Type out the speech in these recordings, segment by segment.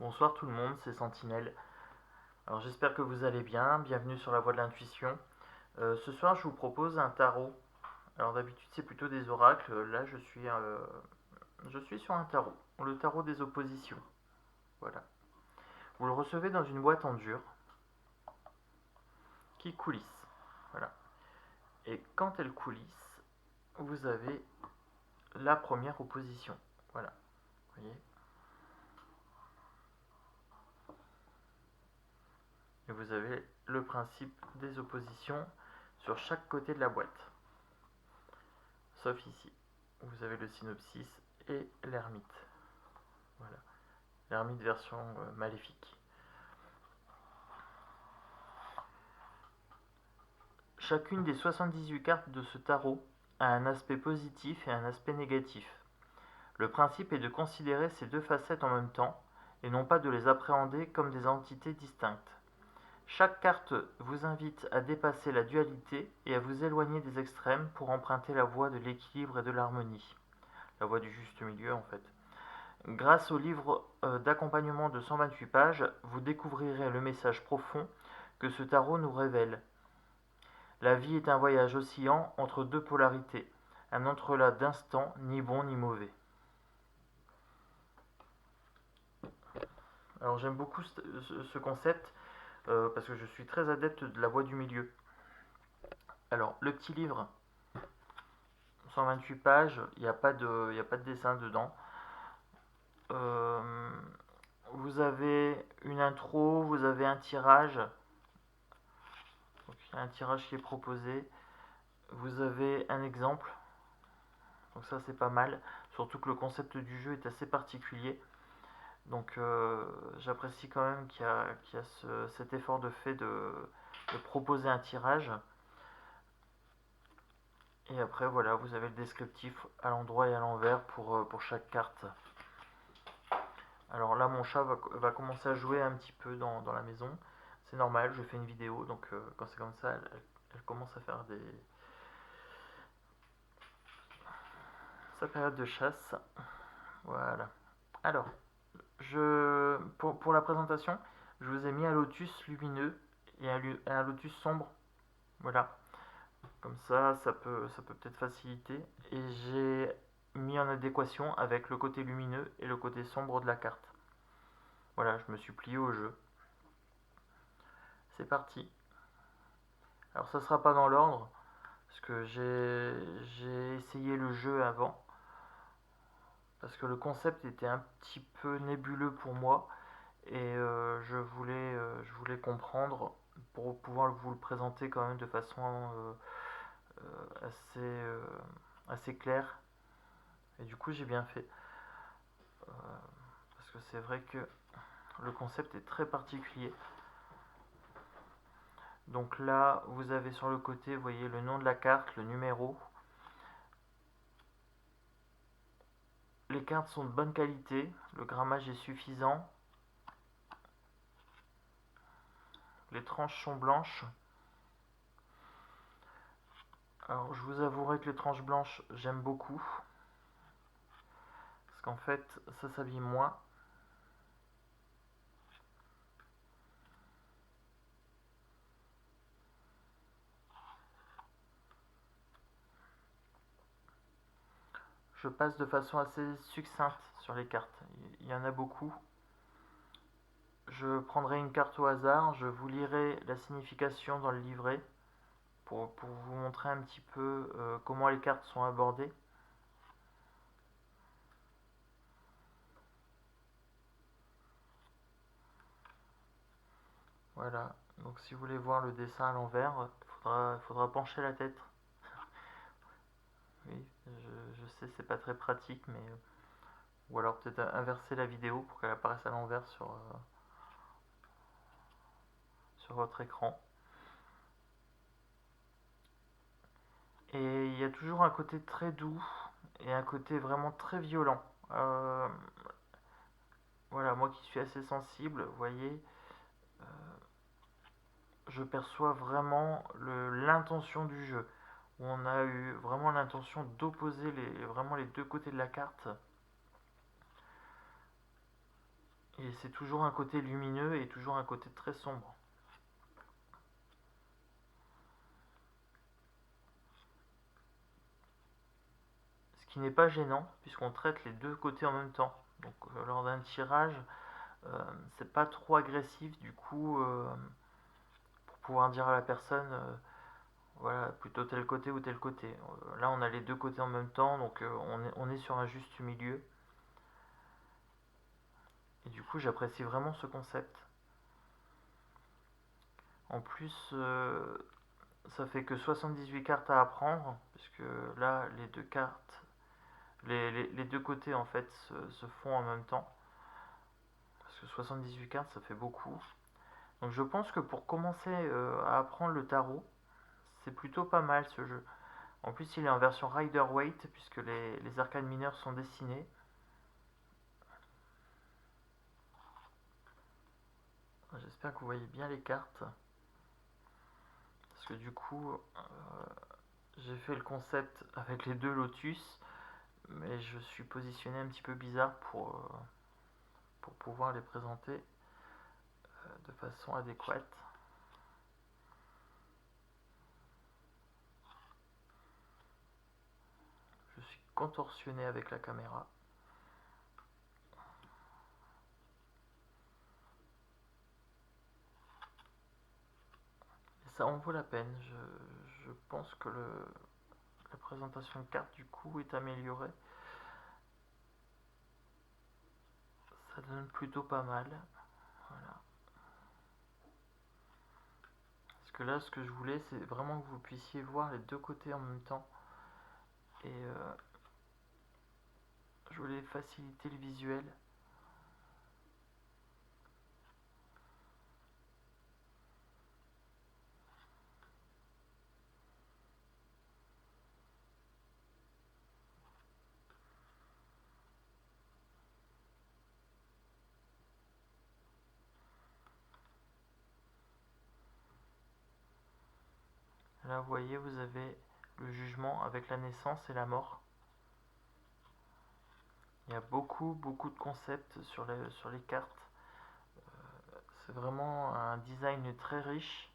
Bonsoir tout le monde, c'est Sentinelle. Alors j'espère que vous allez bien, bienvenue sur la voie de l'intuition. Ce soir je vous propose un tarot. Alors d'habitude c'est plutôt des oracles, là je suis sur un tarot, le tarot des oppositions. Voilà. Vous le recevez dans une boîte en dur qui coulisse. Voilà. Et quand elle coulisse, vous avez la première opposition. Voilà. Vous voyez. Et vous avez le principe des oppositions sur chaque côté de la boîte. Sauf ici. Vous avez le synopsis et l'ermite. Voilà. L'ermite version maléfique. Chacune des 78 cartes de ce tarot a un aspect positif et un aspect négatif. Le principe est de considérer ces deux facettes en même temps et non pas de les appréhender comme des entités distinctes. Chaque carte vous invite à dépasser la dualité et à vous éloigner des extrêmes pour emprunter la voie de l'équilibre et de l'harmonie. La voie du juste milieu en fait. Grâce au livre d'accompagnement de 128 pages, vous découvrirez le message profond que ce tarot nous révèle. La vie est un voyage oscillant entre deux polarités, un entrelac d'instants ni bon ni mauvais. Alors j'aime beaucoup ce concept parce que je suis très adepte de la voie du milieu. Alors le petit livre, 128 pages, il n'y a pas de dessin dedans. Vous avez une intro, vous avez un tirage. Donc, il y a un tirage qui est proposé. Vous avez un exemple. Donc ça c'est pas mal. Surtout que le concept du jeu est assez particulier. Donc j'apprécie quand même qu'il y a cet effort de fait de proposer un tirage. Et après voilà, vous avez le descriptif à l'endroit et à l'envers pour chaque carte. Alors là mon chat va commencer à jouer un petit peu dans la maison. C'est normal, je fais une vidéo, donc quand c'est comme ça, elle commence à faire sa période de chasse. Voilà. Alors, pour la présentation, je vous ai mis un lotus lumineux et un lotus sombre. Voilà. Comme ça peut peut-être faciliter. Et j'ai mis en adéquation avec le côté lumineux et le côté sombre de la carte. Voilà, je me suis plié au jeu. C'est parti. Alors ça sera pas dans l'ordre, parce que j'ai essayé le jeu avant, parce que le concept était un petit peu nébuleux pour moi, et je voulais comprendre pour pouvoir vous le présenter quand même de façon assez claire. Et du coup j'ai bien fait, parce que c'est vrai que le concept est très particulier. Donc là, vous avez sur le côté, vous voyez le nom de la carte, le numéro. Les cartes sont de bonne qualité, le grammage est suffisant. Les tranches sont blanches. Alors je vous avouerai que les tranches blanches, j'aime beaucoup. Parce qu'en fait, ça s'abîme moins. Je passe de façon assez succincte sur les cartes. Il y en a beaucoup. Je prendrai une carte au hasard, je vous lirai la signification dans le livret pour vous montrer un petit peu comment les cartes sont abordées. Voilà, donc si vous voulez voir le dessin à l'envers, faudra pencher la tête. Oui, je sais, c'est pas très pratique, mais ou alors peut-être inverser la vidéo pour qu'elle apparaisse à l'envers sur votre écran. Et il y a toujours un côté très doux et un côté vraiment très violent. Voilà, moi qui suis assez sensible, vous voyez, je perçois vraiment l'intention du jeu. Où on a eu vraiment l'intention d'opposer vraiment les deux côtés de la carte. Et c'est toujours un côté lumineux et toujours un côté très sombre. Ce qui n'est pas gênant, puisqu'on traite les deux côtés en même temps. Donc lors d'un tirage, c'est pas trop agressif, du coup, pour pouvoir dire à la personne, voilà, plutôt tel côté ou tel côté. Là, on a les deux côtés en même temps, donc on est sur un juste milieu. Et du coup, j'apprécie vraiment ce concept. En plus, ça fait que 78 cartes à apprendre, puisque là, les deux cartes, les deux côtés en fait se font en même temps. Parce que 78 cartes, ça fait beaucoup. Donc je pense que pour commencer à apprendre le tarot, c'est plutôt pas mal ce jeu. En plus, il est en version Rider-Waite, puisque les arcanes mineures sont dessinés. J'espère que vous voyez bien les cartes. Parce que du coup, j'ai fait le concept avec les deux lotus, mais je suis positionné un petit peu bizarre pour pouvoir les présenter de façon adéquate. Je suis contorsionné avec la caméra. Et ça en vaut la peine. Je pense que la présentation de cartes du coup est améliorée. Ça donne plutôt pas mal. Voilà. Parce que là, ce que je voulais, c'est vraiment que vous puissiez voir les deux côtés en même temps. Et je voulais faciliter le visuel. Là, vous voyez, vous avez le jugement avec la naissance et la mort. Il y a beaucoup de concepts sur les cartes. C'est vraiment un design très riche.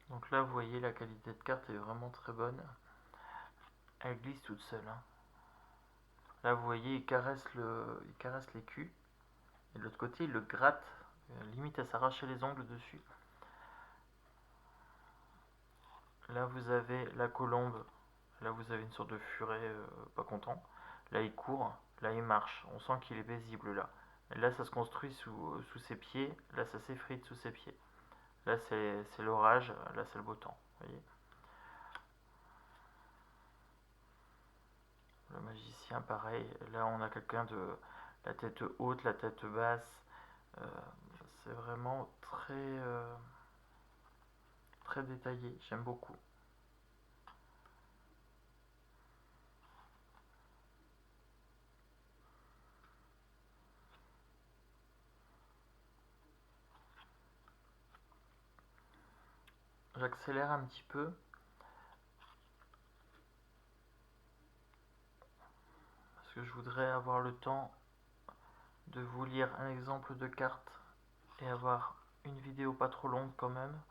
Donc là, vous voyez, la qualité de carte est vraiment très bonne. Elle glisse toute seule. Hein. Là, vous voyez, il caresse l'écu. Et de l'autre côté, il le gratte. Limite à s'arracher les ongles dessus. Là, vous avez la colombe. Là, vous avez une sorte de furet pas content. Là, il court. Là, il marche. On sent qu'il est paisible là. Et là, ça se construit sous ses pieds. Là, ça s'effrite sous ses pieds. Là, c'est l'orage. Là, c'est le beau temps. Vous voyez. Le magicien, pareil. Là, on a quelqu'un de la tête haute, la tête basse. Euh, c'est vraiment très détaillé. J'aime beaucoup. J'accélère un petit peu. Parce que je voudrais avoir le temps de vous lire un exemple de carte et avoir une vidéo pas trop longue quand même.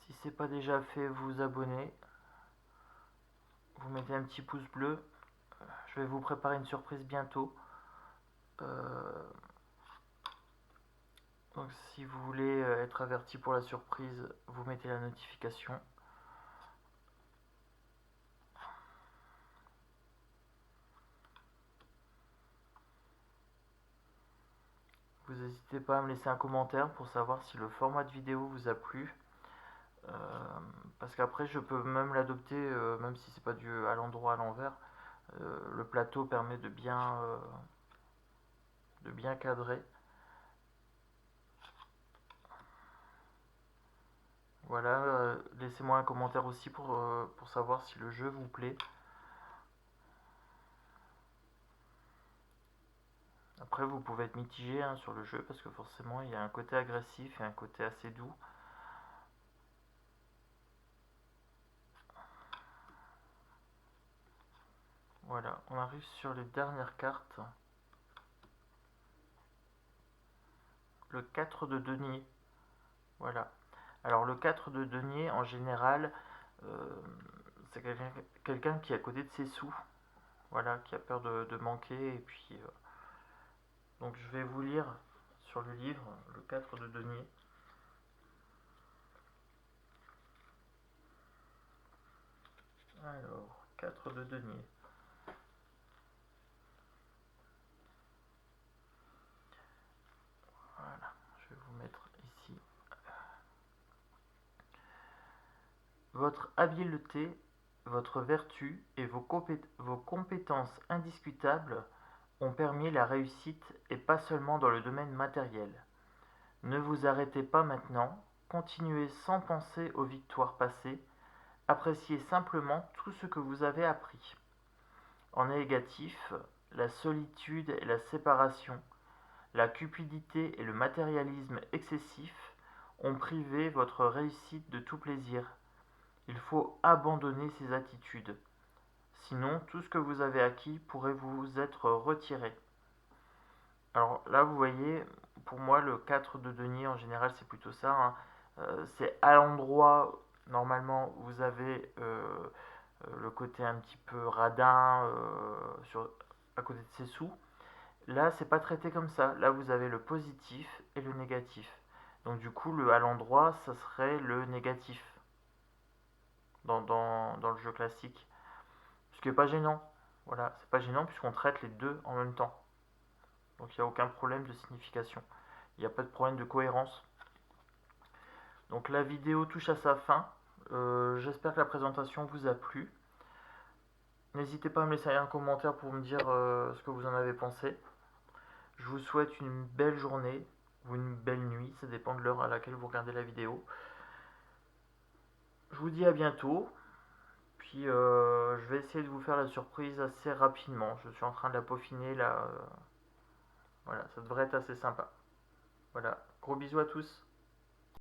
Si c'est pas déjà fait, vous abonnez. Vous mettez un petit pouce bleu. Je vais vous préparer une surprise bientôt. Donc si vous voulez être averti pour la surprise, vous mettez la notification. Vous n'hésitez pas à me laisser un commentaire pour savoir si le format de vidéo vous a plu. Parce qu'après, je peux même l'adopter, même si c'est pas du à l'endroit à l'envers. Le plateau permet de bien cadrer. Voilà, laissez-moi un commentaire aussi pour savoir si le jeu vous plaît. Après, vous pouvez être mitigé hein, sur le jeu parce que forcément, il y a un côté agressif et un côté assez doux. Voilà, on arrive sur les dernières cartes. Le 4 de denier. Voilà. Alors le 4 de denier, en général, c'est quelqu'un qui est à côté de ses sous. Voilà, qui a peur de manquer. Et puis, donc je vais vous lire sur le livre, le 4 de denier. Alors, 4 de denier. Voilà, je vais vous mettre ici. Votre habileté, votre vertu et vos compétences indiscutables ont permis la réussite et pas seulement dans le domaine matériel. Ne vous arrêtez pas maintenant, continuez sans penser aux victoires passées, appréciez simplement tout ce que vous avez appris. En négatif, la solitude et la séparation, la cupidité et le matérialisme excessif ont privé votre réussite de tout plaisir. Il faut abandonner ces attitudes. Sinon, tout ce que vous avez acquis pourrait vous être retiré. Alors là, vous voyez, pour moi, le 4 de denier, en général, c'est plutôt ça. Hein. C'est à l'endroit, normalement, vous avez le côté un petit peu radin à côté de ses sous. Là, c'est pas traité comme ça. Là, vous avez le positif et le négatif. Donc du coup, à l'endroit, ça serait le négatif dans le jeu classique. Ce qui n'est pas gênant. Voilà, c'est pas gênant puisqu'on traite les deux en même temps. Donc il n'y a aucun problème de signification. Il n'y a pas de problème de cohérence. Donc la vidéo touche à sa fin. J'espère que la présentation vous a plu. N'hésitez pas à me laisser un commentaire pour me dire ce que vous en avez pensé. Je vous souhaite une belle journée ou une belle nuit, ça dépend de l'heure à laquelle vous regardez la vidéo. Je vous dis à bientôt. Puis je vais essayer de vous faire la surprise assez rapidement. Je suis en train de la peaufiner là. Voilà, ça devrait être assez sympa. Voilà, gros bisous à tous.